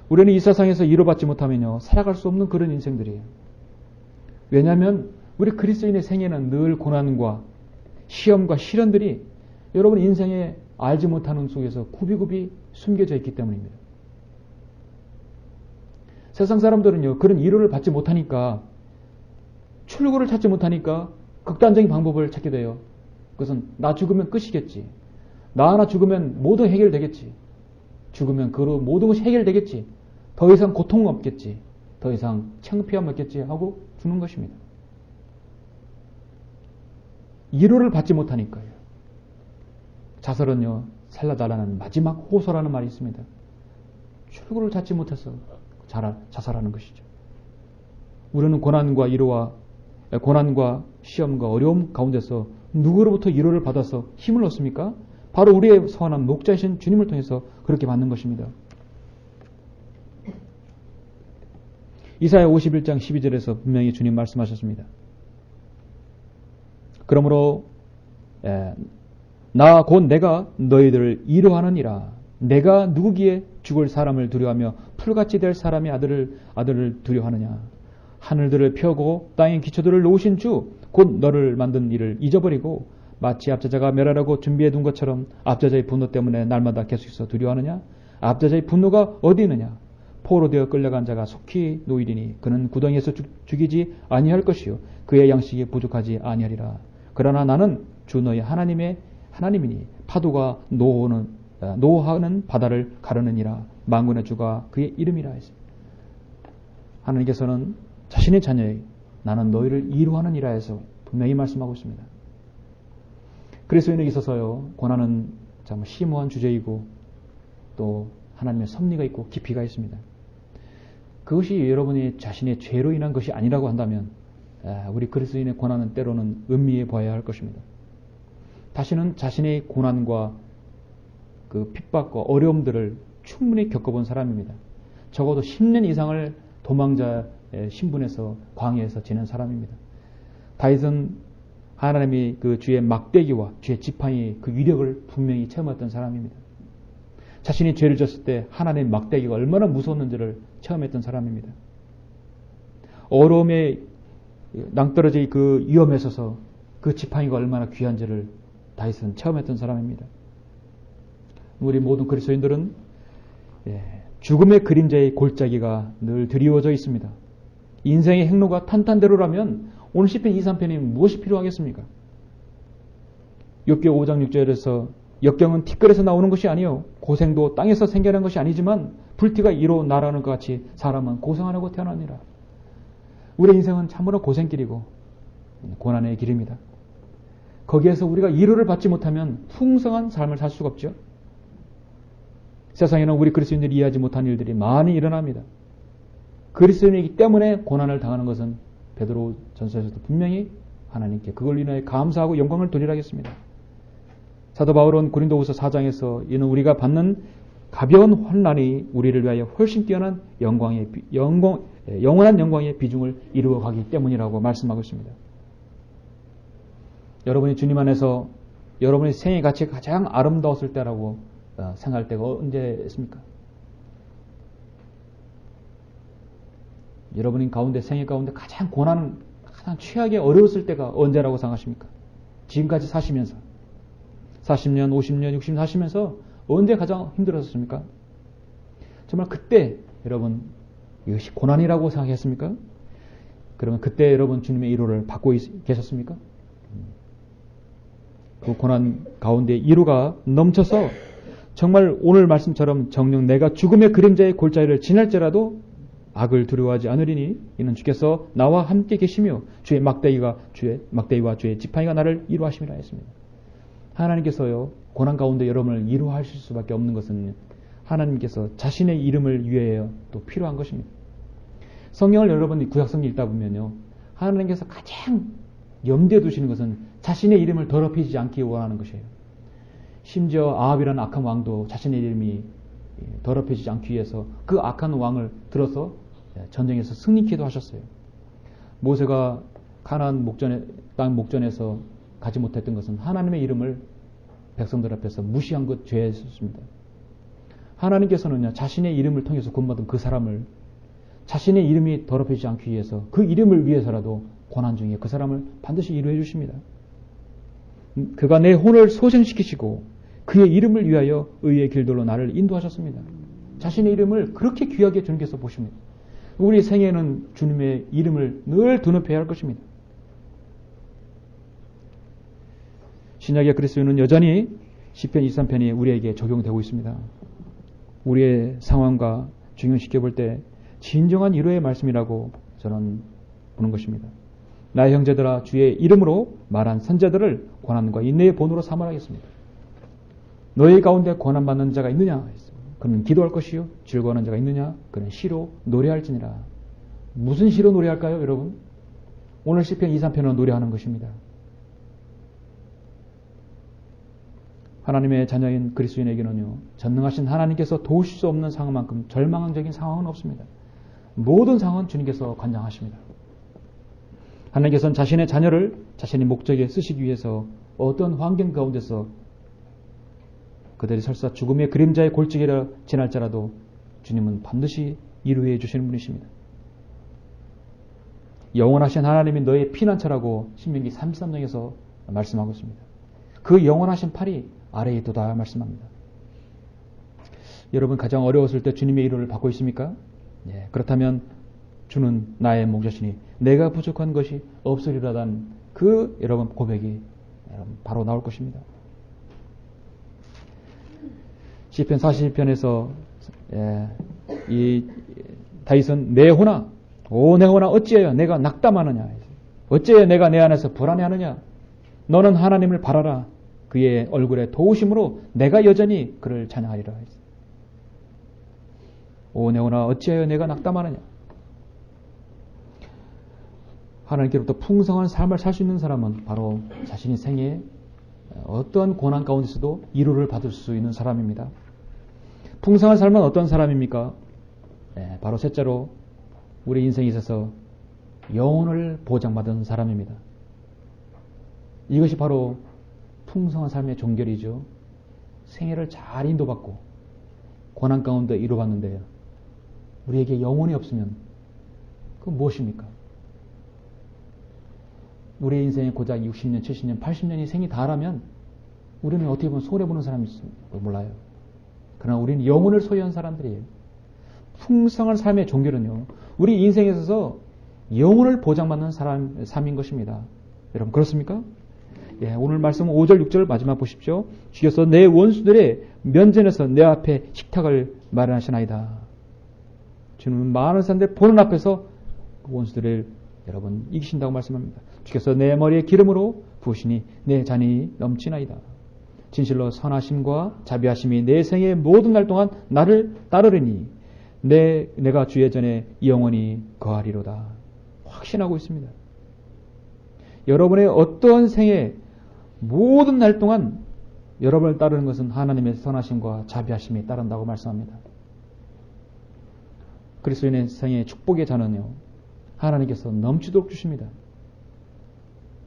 우리는 이 세상에서 위로받지 못하면요, 살아갈 수 없는 그런 인생들이에요. 왜냐하면 우리 그리스도인의 생애는 늘 고난과 시험과 시련들이 여러분 인생에 알지 못하는 속에서 굽이굽이 숨겨져 있기 때문입니다. 세상 사람들은요, 그런 위로를 받지 못하니까, 출구를 찾지 못하니까 극단적인 방법을 찾게 돼요. 그것은 나 죽으면 끝이겠지. 나 하나 죽으면 모든 해결되겠지. 죽으면 그 모든 것이 해결되겠지. 더 이상 고통 없겠지. 더 이상 창피함 없겠지 하고 죽는 것입니다. 위로를 받지 못하니까요. 자살은요, 살려달라는 마지막 호소라는 말이 있습니다. 출구를 찾지 못해서 자살하는 것이죠. 우리는 고난과 시험과 어려움 가운데서 누구로부터 위로를 받아서 힘을 얻습니까? 바로 우리의 선한 목자이신 주님을 통해서 그렇게 받는 것입니다. 이사야 51장 12절에서 분명히 주님 말씀하셨습니다. 그러므로 나 곧 내가 너희들을 위로하느니라. 내가 누구기에 죽을 사람을 두려워하며 풀같이 될 사람의 아들을 두려워하느냐. 하늘들을 펴고 땅의 기초들을 놓으신 주 곧 너를 만든 이를 잊어버리고 마치 압제자가 멸하라고 준비해 둔 것처럼 압제자의 분노 때문에 날마다 계속해서 두려워하느냐. 압제자의 분노가 어디 있느냐. 포로되어 끌려간 자가 속히 놓이리니 그는 구덩이에서 죽이지 아니할 것이요 그의 양식이 부족하지 아니하리라. 그러나 나는 주 너희 하나님이니 파도가 노하는 바다를 가르느니라. 만군의 주가 그의 이름이라 했습니다. 하나님께서는 자신의 자녀에게 나는 너희를 위로하느니라 해서 분명히 말씀하고 있습니다. 그리스도인에게 있어서요, 고난은 참 심오한 주제이고 또 하나님의 섭리가 있고 깊이가 있습니다. 그것이 여러분이 자신의 죄로 인한 것이 아니라고 한다면 우리 그리스도인의 고난은 때로는 음미해 봐야 할 것입니다. 다시는 자신의 고난과 그 핍박과 어려움들을 충분히 겪어본 사람입니다. 적어도 10년 이상을 도망자의 신분에서 광야에서 지낸 사람입니다. 다윗은 하나님이 그 주의 막대기와 주의 지팡이 그 위력을 분명히 체험했던 사람입니다. 자신이 죄를 졌을 때 하나님의 막대기가 얼마나 무서웠는지를 체험했던 사람입니다. 어려움에 낭떠러지 그 위험에 서서 그 지팡이가 얼마나 귀한지를 다윗은 체험했던 사람입니다. 우리 모든 그리스도인들은 죽음의 그림자의 골짜기가 늘 드리워져 있습니다. 인생의 행로가 탄탄대로라면 오늘 시편 2, 3편이 무엇이 필요하겠습니까? 욥기 5장 6절에서 역경은 티끌에서 나오는 것이 아니요 고생도 땅에서 생겨난 것이 아니지만 불티가 이로 날아오는 것 같이 사람은 고생하려고 태어나니라. 우리의 인생은 참으로 고생길이고 고난의 길입니다. 거기에서 우리가 위로를 받지 못하면 풍성한 삶을 살 수가 없죠. 세상에는 우리 그리스도인들이 이해하지 못한 일들이 많이 일어납니다. 그리스도인이기 때문에 고난을 당하는 것은 베드로 전서에서도 분명히 하나님께 그걸 인하여 감사하고 영광을 돌리라 했습니다. 사도 바울은 고린도후서 4장에서 이는 우리가 받는 가벼운 환난이 우리를 위하여 훨씬 뛰어난 영원한 영광의 비중을 이루어 가기 때문이라고 말씀하고 있습니다. 여러분이 주님 안에서 여러분의 생애 가치 가장 아름다웠을 때라고 생각할 때가 언제입니까? 여러분인 가운데 생애 가운데 가장 고난, 가장 최악에 어려웠을 때가 언제라고 생각하십니까? 지금까지 사시면서 40년, 50년, 60년 사시면서 언제 가장 힘들었습니까? 정말 그때 여러분 이것이 고난이라고 생각했습니까? 그러면 그때 여러분 주님의 위로를 받고 계셨습니까? 그 고난 가운데 위로가 넘쳐서 정말 오늘 말씀처럼 정녕 내가 죽음의 그림자의 골짜기를 지날지라도 악을 두려워하지 않으리니 이는 주께서 나와 함께 계시며 주의 막대기와 주의 지팡이가 나를 위로하심이라 했습니다. 하나님께서요 고난 가운데 여러분을 위로하실 수밖에 없는 것은 하나님께서 자신의 이름을 위하여 또 필요한 것입니다. 성경을 여러분이 구약성경 읽다 보면요 하나님께서 가장 염두에 두시는 것은 자신의 이름을 더럽히지 않기 원하는 것이에요. 심지어 아합이라는 악한 왕도 자신의 이름이 더럽혀지지 않기 위해서 그 악한 왕을 들어서 전쟁에서 승리케도 하셨어요. 모세가 가나안 땅 목전에서 가지 못했던 것은 하나님의 이름을 백성들 앞에서 무시한 것 죄였습니다. 하나님께서는요 자신의 이름을 통해서 구원받은 그 사람을 자신의 이름이 더럽혀지지 않기 위해서 그 이름을 위해서라도 고난 중에 그 사람을 반드시 위로해 주십니다. 그가 내 혼을 소생시키시고 그의 이름을 위하여 의의 길들로 나를 인도하셨습니다. 자신의 이름을 그렇게 귀하게 주님께서 보십니다. 우리 생애는 주님의 이름을 늘 드높여야 할 것입니다. 신약의 그리스도인은 여전히 시편 23편이 우리에게 적용되고 있습니다. 우리의 상황과 중요시켜 때 진정한 위로의 말씀이라고 저는 보는 것입니다. 나의 형제들아 주의 이름으로 말한 선자들을 고난과 인내의 본으로 삼아라겠습니다. 너희 가운데 고난받는 자가 있느냐? 그는 기도할 것이요 즐거워하는 자가 있느냐? 그는 시로 노래할지니라. 무슨 시로 노래할까요, 여러분? 오늘 시편 23편은 노래하는 것입니다. 하나님의 자녀인 그리스도인에게는요 전능하신 하나님께서 도우실 수 없는 상황만큼 절망적인 상황은 없습니다. 모든 상황은 주님께서 관장하십니다. 하나님께서는 자신의 자녀를 자신의 목적에 쓰시기 위해서 어떤 환경 가운데서 그들이 설사 죽음의 그림자의 골짜기를 지날지라도 주님은 반드시 이루해 주시는 분이십니다. 영원하신 하나님이 너의 피난처라고 신명기 33장에서 말씀하고 있습니다. 그 영원하신 팔이 아래에 있도다 말씀합니다. 여러분 가장 어려웠을 때 주님의 위로를 받고 있습니까? 예, 그렇다면 주는 나의 목자시니 내가 부족한 것이 없으리라단 그 여러분 고백이 여러분 바로 나올 것입니다. 시편 42편에서 이 다윗은 내 혼아 어찌하여 내가 낙담하느냐, 어찌하여 내가 내 안에서 불안해하느냐, 너는 하나님을 바라라, 그의 얼굴에 도우심으로 내가 여전히 그를 찬양하리라. 오 내 혼아 어찌하여 내가 낙담하느냐. 하나님께로부터 풍성한 삶을 살 수 있는 사람은 바로 자신의 생애에 어떠한 고난 가운데서도 위로를 받을 수 있는 사람입니다. 풍성한 삶은 어떤 사람입니까? 바로 셋째로 우리 인생에 있어서 영혼을 보장받은 사람입니다. 이것이 바로 풍성한 삶의 종결이죠. 생애를 잘 인도받고 고난 가운데 이루어봤는데요. 우리에게 영혼이 없으면 그건 무엇입니까? 우리 인생의 고작 60년, 70년, 80년이 생이 다하면 우리는 어떻게 보면 손해보는 사람이 있습니다. 몰라요. 그러나 우리는 영혼을 소유한 사람들이에요. 풍성한 삶의 종결은요, 우리 인생에 있어서 영혼을 보장받는 삶인 것입니다. 여러분 그렇습니까? 예, 오늘 말씀 5절, 6절 마지막 보십시오. 주께서 내 원수들의 면전에서 내 앞에 식탁을 마련하시나이다. 주는 많은 사람들 보는 앞에서 그 원수들을 여러분 이기신다고 말씀합니다. 주께서 내 머리에 기름으로 부으시니 내 잔이 넘치나이다. 진실로 선하심과 자비하심이 내 생의 모든 날 동안 나를 따르리니 내가 주의 전에 영원히 거하리로다. 확신하고 있습니다. 여러분의 어떠한 생애 모든 날 동안 여러분을 따르는 것은 하나님의 선하심과 자비하심이 따른다고 말씀합니다. 그리스도인의 생의 축복의 잔은요, 하나님께서 넘치도록 주십니다.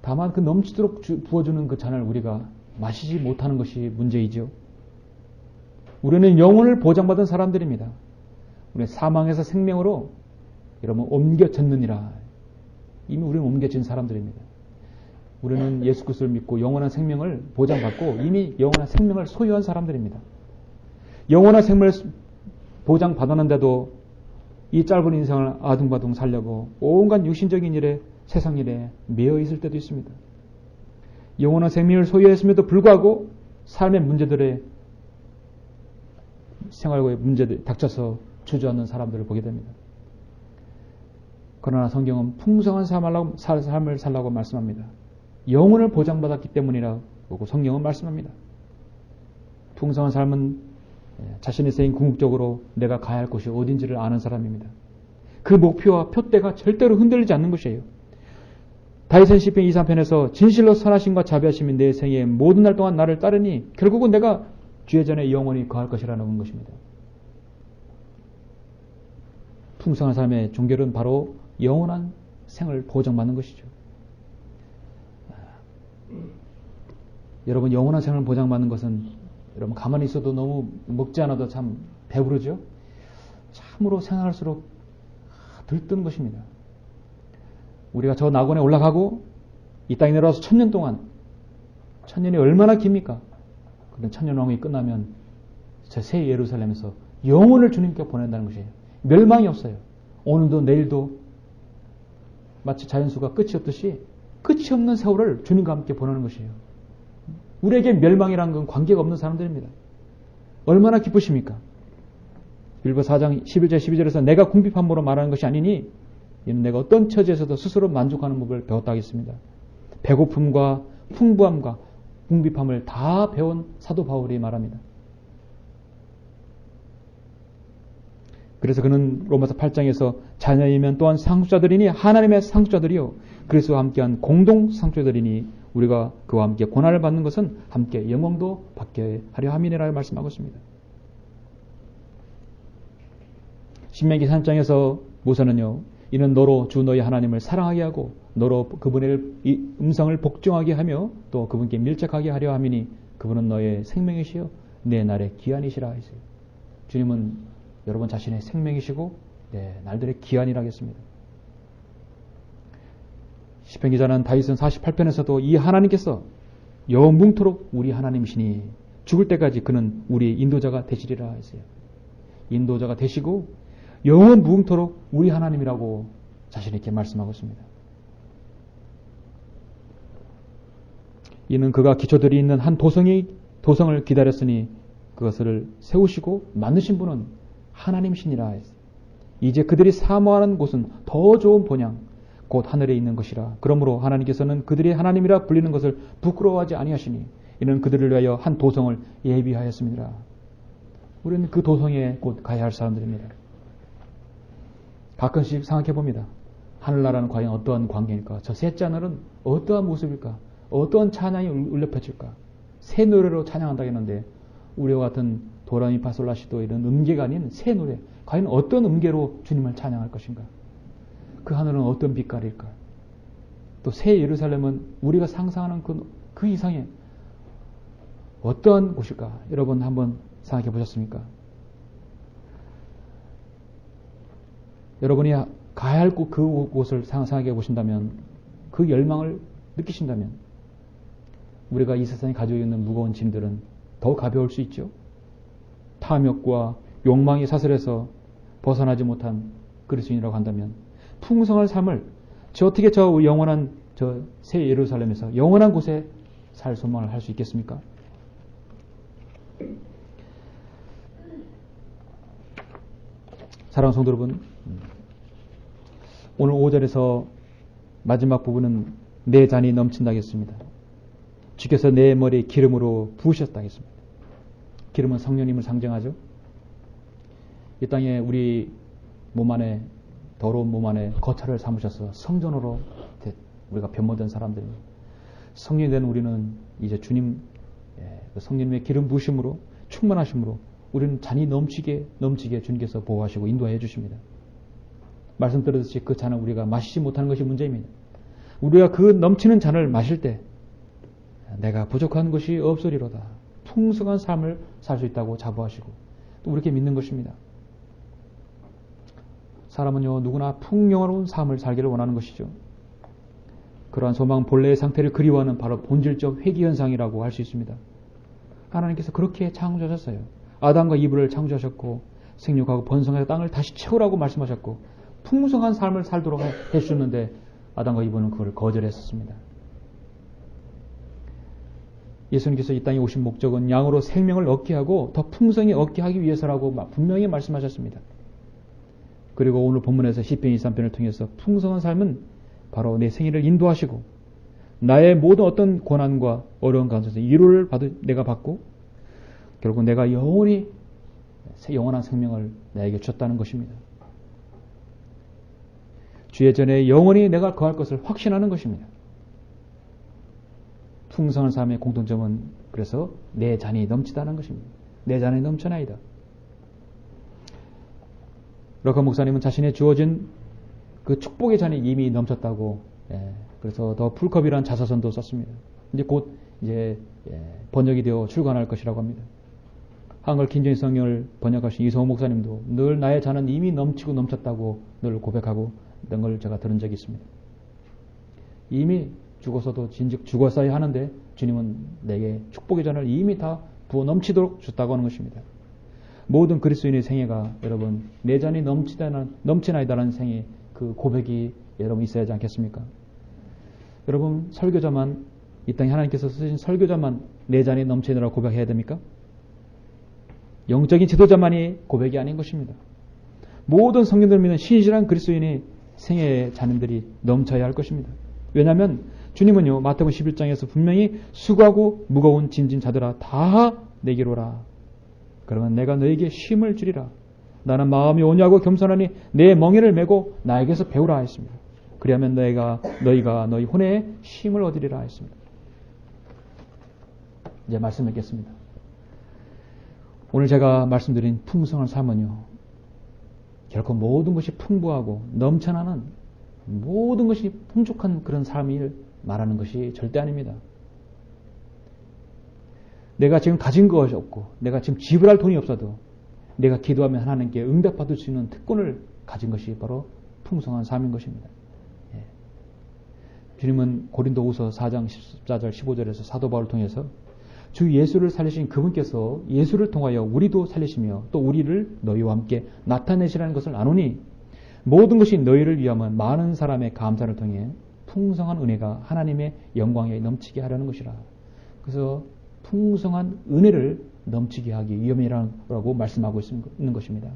다만 그 넘치도록 부어주는 그 잔을 우리가 마시지 못하는 것이 문제이죠. 우리는 영혼을 보장받은 사람들입니다. 우리는 사망에서 생명으로 여러분 옮겨졌느니라. 이미 우리는 옮겨진 사람들입니다. 우리는 예수 그리스도를 믿고 영원한 생명을 보장받고 이미 영원한 생명을 소유한 사람들입니다. 영원한 생명을 보장받았는데도 이 짧은 인생을 아둥바둥 살려고 온갖 육신적인 일에, 세상 일에 매여 있을 때도 있습니다. 영원한 생명을 소유했음에도 불구하고 삶의 문제들에, 생활과의 문제들이 닥쳐서 주저앉는 사람들을 보게 됩니다. 그러나 성경은 풍성한 삶을 살라고 말씀합니다. 영혼을 보장받았기 때문이라고 성경은 말씀합니다. 풍성한 삶은 자신의 생인 궁극적으로 내가 가야 할 곳이 어딘지를 아는 사람입니다. 그 목표와 표대가 절대로 흔들리지 않는 것이에요. 다윗은 시편 2, 3편에서 진실로 선하심과 자비하심이 내 생의 모든 날 동안 나를 따르니 결국은 내가 주의 전에 영원히 거할 것이라는 것입니다. 풍성한 삶의 종결은 바로 영원한 생을 보장받는 것이죠. 여러분, 영원한 생을 보장받는 것은 여러분 가만히 있어도 너무 먹지 않아도 참 배부르죠. 참으로 생각할수록 들뜬 것입니다. 우리가 저 낙원에 올라가고 이 땅에 내려와서 1000년 동안, 1000년이 얼마나 깁니까? 그런 1000년 왕국이 끝나면 저 새 예루살렘에서 영혼을 주님께 보낸다는 것이에요. 멸망이 없어요. 오늘도 내일도 마치 자연수가 끝이 없듯이 끝이 없는 세월을 주님과 함께 보내는 것이에요. 우리에게 멸망이라는 건 관계가 없는 사람들입니다. 얼마나 기쁘십니까? 빌보 4장 11절 12절에서 내가 궁핍함으로 말하는 것이 아니니 이는 내가 어떤 처지에서도 스스로 만족하는 법을 배웠다 하겠습니다. 배고픔과 풍부함과 궁핍함을 다 배운 사도 바울이 말합니다. 그래서 그는 로마서 8장에서 자녀이면 또한 상속자들이니 하나님의 상속자들이요 그리스도와 함께한 공동 상속자들이니 우리가 그와 함께 고난을 받는 것은 함께 영광도 받게 하려 함이니라 말씀하고 있습니다. 신명기 3장에서 모세는요, 이는 너로 주 너희 하나님을 사랑하게 하고 너로 그분의 음성을 복종하게 하며 또 그분께 밀착하게 하려 함이니 그분은 너의 생명이시여 내 날의 기한이시라 했어요. 주님은 여러분 자신의 생명이시고 날들의 기한이라 하겠습니다. 시편 기자는 다윗은 48편에서도 이 하나님께서 영원토록 우리 하나님이시니 죽을 때까지 그는 우리의 인도자가 되시리라 했어요. 인도자가 되시고 영원 무궁토록 우리 하나님이라고 자신있게 말씀하고 있습니다. 이는 그가 기초들이 있는 한 도성을 기다렸으니 그것을 세우시고 만드신 분은 하나님이시니라 했어요. 이제 그들이 사모하는 곳은 더 좋은 본향 곧 하늘에 있는 것이라. 그러므로 하나님께서는 그들이 하나님이라 불리는 것을 부끄러워하지 아니하시니 이는 그들을 위하여 한 도성을 예비하였습니다. 우리는 그 도성에 곧 가야 할 사람들입니다. 가끔씩 생각해 봅니다. 하늘나라는 과연 어떠한 관계일까? 저 셋째 하늘은 어떠한 모습일까? 어떠한 찬양이 울려 펴질까? 새 노래로 찬양한다고 했는데 우리와 같은 도라미파솔라시도 이런 음계가 아닌 새 노래, 과연 어떤 음계로 주님을 찬양할 것인가? 그 하늘은 어떤 빛깔일까? 또 새 예루살렘은 우리가 상상하는 그 이상의 어떠한 곳일까? 여러분 한번 생각해 보셨습니까? 여러분이 가야 할 그곳을 상상해 보신다면, 그 열망을 느끼신다면 우리가 이 세상에 가지고 있는 무거운 짐들은 더 가벼울 수 있죠. 탐욕과 욕망의 사슬에서 벗어나지 못한 그리스도인이라고 한다면 풍성한 삶을 어떻게 저 영원한 저 새 예루살렘에서 영원한 곳에 살 소망을 할 수 있겠습니까? 사랑하는 성도 여러분, 오늘 5절에서 마지막 부분은 내 잔이 넘친다 하겠습니다. 주께서 내 머리에 기름으로 부으셨다 하겠습니다. 기름은 성령님을 상징하죠. 이 땅에 우리 몸 안에 더러운 몸 안에 거처를 삼으셔서 성전으로 우리가 변모된 사람들입니다. 성령된 우리는 이제 주님 성령님의 기름 부으심으로 충만하심으로 우리는 잔이 넘치게 주님께서 보호하시고 인도해 주십니다. 말씀 들었듯이 그 잔을 우리가 마시지 못하는 것이 문제입니다. 우리가 그 넘치는 잔을 마실 때 내가 부족한 것이 없으리로다. 풍성한 삶을 살 수 있다고 자부하시고 또 그렇게 믿는 것입니다. 사람은요 누구나 풍요로운 삶을 살기를 원하는 것이죠. 그러한 소망 본래의 상태를 그리워하는 바로 본질적 회귀현상이라고 할 수 있습니다. 하나님께서 그렇게 창조하셨어요. 아담과 이브를 창조하셨고 생육하고 번성해서 땅을 다시 채우라고 말씀하셨고 풍성한 삶을 살도록 해주셨는데 아담과 이브는 그걸 거절했었습니다. 예수님께서 이 땅에 오신 목적은 양으로 생명을 얻게 하고 더 풍성히 얻게 하기 위해서라고 분명히 말씀하셨습니다. 그리고 오늘 본문에서 시편 23편을 통해서 풍성한 삶은 바로 내 생애를 인도하시고 나의 모든 어떤 고난과 어려운 가운데서 위로를 내가 받고 결국 내가 영원히 영원한 생명을 나에게 줬다는 것입니다. 주의 전에 영원히 내가 거할 것을 확신하는 것입니다. 풍성한 삶의 공통점은 그래서 내 잔이 넘치다는 것입니다. 내 잔이 넘쳐나이다. 러커 목사님은 자신의 주어진 그 축복의 잔이 이미 넘쳤다고 그래서 더 풀컵이라는 자서전도 썼습니다. 이제 곧 번역이 되어 출간할 것이라고 합니다. 한글 긴전의 성경을 번역하신 이성호 목사님도 늘 나의 잔은 이미 넘치고 넘쳤다고 늘 고백하고 있던 걸 제가 들은 적이 있습니다. 이미 죽어서도 진즉 죽었어야 하는데 주님은 내게 축복의 잔을 이미 다 부어 넘치도록 줬다고 하는 것입니다. 모든 그리스도인의 생애가 여러분 내 잔이 넘치나이다라는 생애 그 고백이 여러분 있어야 하지 않겠습니까? 여러분 설교자만 이 땅에 하나님께서 쓰신 설교자만 내 잔이 넘치느라 고백해야 됩니까? 영적인 지도자만이 고백이 아닌 것입니다. 모든 성령들 믿는 신실한 그리스도인의 생애의 잔들이 넘쳐야 할 것입니다. 왜냐하면 주님은요 마태복음 11장에서 분명히 수고하고 무거운 짐진 자들아 다 내게로 오라. 그러면 내가 너에게 쉼을 주리라. 나는 마음이 온유하고 겸손하니 내 멍에를 메고 나에게서 배우라 했습니다. 그리하면 너희가 너희 혼에 쉼을 얻으리라 했습니다. 이제 말씀 맺겠습니다. 오늘 제가 말씀드린 풍성한 삶은요 결코 모든 것이 풍부하고 넘쳐나는 모든 것이 풍족한 그런 삶을 말하는 것이 절대 아닙니다. 내가 지금 가진 것이 없고 내가 지금 지불할 돈이 없어도 내가 기도하면 하나님께 응답받을 수 있는 특권을 가진 것이 바로 풍성한 삶인 것입니다. 주님은 고린도후서 4장 14절 15절에서 사도 바울을 통해서 주 예수를 살리신 그분께서 예수를 통하여 우리도 살리시며 또 우리를 너희와 함께 나타내시라는 것을 아노니 모든 것이 너희를 위하면 많은 사람의 감사를 통해 풍성한 은혜가 하나님의 영광에 넘치게 하려는 것이라. 그래서 풍성한 은혜를 넘치게 하기 위함이라고 말씀하고 있는 것입니다.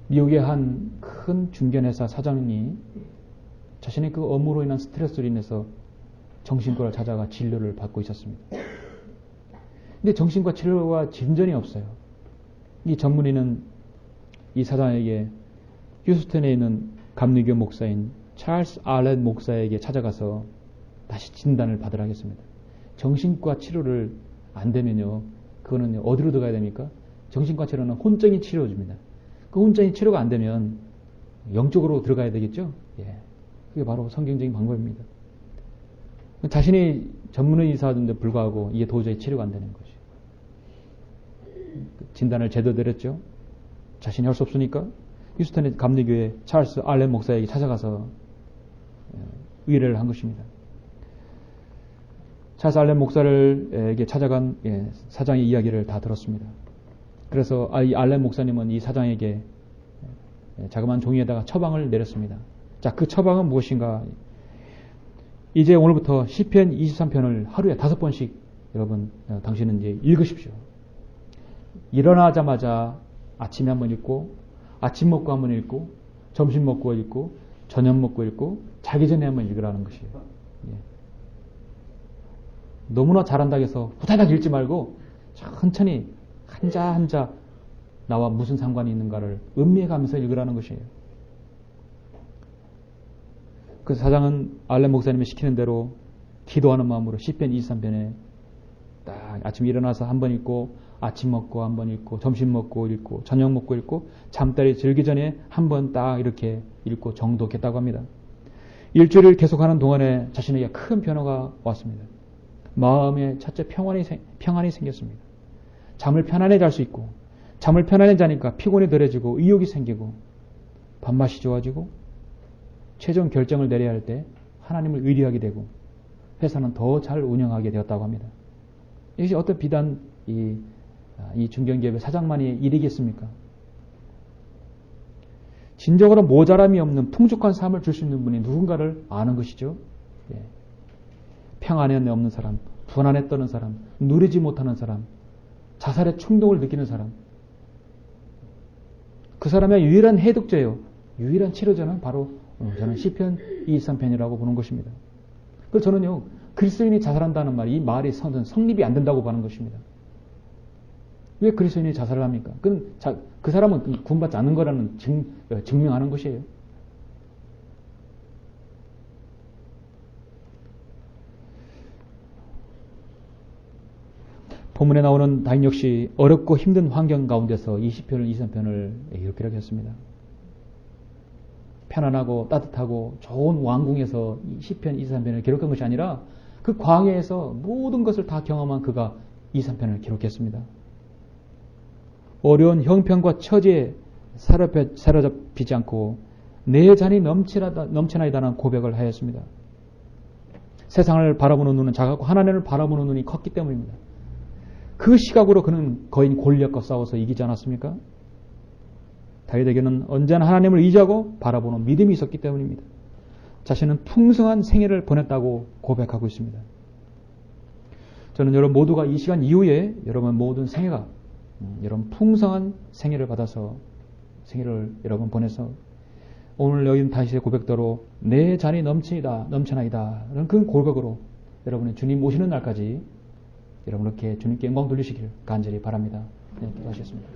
미국의 한 큰 중견회사 사장이 자신의 그 업무로 인한 스트레스로 인해서 정신과를 찾아가 진료를 받고 있었습니다. 근데 정신과 치료가 진전이 없어요. 이 전문의는 이 사장에게 휴스턴에 있는 감리교 목사인 찰스 알렌 목사에게 찾아가서 다시 진단을 받으라 하겠습니다. 정신과 치료를 안 되면요, 그거는 어디로 들어가야 됩니까? 정신과 치료는 혼적인 치료입니다. 그 혼적인 치료가 안 되면 영적으로 들어가야 되겠죠? 예. 그게 바로 성경적인 방법입니다. 자신이 전문의 의사인데 불구하고 이게 도저히 치료가 안 되는 거죠. 진단을 제대로 내렸죠. 자신이 할 수 없으니까 휴스턴의 감리교회 찰스 알렌 목사에게 찾아가서 의뢰를 한 것입니다. 찰스 알렌 목사에게 찾아간 사장의 이야기를 다 들었습니다. 그래서 이 알렌 목사님은 이 사장에게 자그마한 종이에다가 처방을 내렸습니다. 자, 그 처방은 무엇인가? 이제 오늘부터 시편 23편을 하루에 5번씩 여러분 당신은 이제 읽으십시오. 일어나자마자 아침에 한번 읽고 아침 먹고 한번 읽고 점심 먹고 읽고 저녁 먹고 읽고 자기 전에 한번 읽으라는 것이에요. 예. 너무나 잘한다고 해서 후다닥 읽지 말고 천천히 한자 한자 나와 무슨 상관이 있는가를 음미해가면서 읽으라는 것이에요. 그래서 사장은 알렌 목사님이 시키는 대로 기도하는 마음으로 시편 23편에 딱 아침에 일어나서 한 번 읽고 아침 먹고 한 번 읽고 점심 먹고 읽고 저녁 먹고 읽고 잠자리 들기 전에 한 번 딱 이렇게 읽고 정독했다고 합니다. 일주일을 계속하는 동안에 자신에게 큰 변화가 왔습니다. 마음에 첫째 평안이 생겼습니다. 잠을 편안히 잘 수 있고 잠을 편안히 자니까 피곤이 덜해지고 의욕이 생기고 밥맛이 좋아지고 최종 결정을 내려야 할 때 하나님을 의뢰하게 되고 회사는 더 잘 운영하게 되었다고 합니다. 이것이 어떤 비단 이 중견기업의 사장만이 일이겠습니까? 진정으로 모자람이 없는 풍족한 삶을 줄 수 있는 분이 누군가를 아는 것이죠. 예. 평안에 없는 사람, 불안에 떠는 사람, 누리지 못하는 사람, 자살의 충동을 느끼는 사람. 그 사람의 유일한 해독제요. 유일한 치료제는 바로 저는 시편 23편이라고 보는 것입니다. 그래서 저는요, 그리스도인이 자살한다는 말이 이 말이 성립이 안 된다고 보는 것입니다. 왜 그리스도인이 자살을 합니까? 그 사람은 구원받지 않는 거라는 증명하는 것이에요. 본문에 나오는 다윗 역시 어렵고 힘든 환경 가운데서 20편을 23편을 이렇게 기록했습니다. 편안하고 따뜻하고 좋은 왕궁에서 10편 23편을 기록한 것이 아니라 그 광야에서 모든 것을 다 경험한 그가 23편을 기록했습니다. 어려운 형편과 처지에 사로잡히지 않고 내 잔이 넘치나이다는 고백을 하였습니다. 세상을 바라보는 눈은 작았고 하나님을 바라보는 눈이 컸기 때문입니다. 그 시각으로 그는 거인 골리앗과 싸워서 이기지 않았습니까? 다윗에게는 언제나 하나님을 의지하고 바라보는 믿음이 있었기 때문입니다. 자신은 풍성한 생애를 보냈다고 고백하고 있습니다. 저는 여러분 모두가 이 시간 이후에 여러분 모든 생애가 여러분 풍성한 생애를 받아서 생애를 여러분 보내서 오늘 여기 다윗의 고백대로 내 잔이 넘쳐나이다 라는 그 고백으로 여러분의 주님 오시는 날까지 여러분 이렇게 주님께 영광 돌리시길 간절히 바랍니다. 네, 기도하시겠습니다.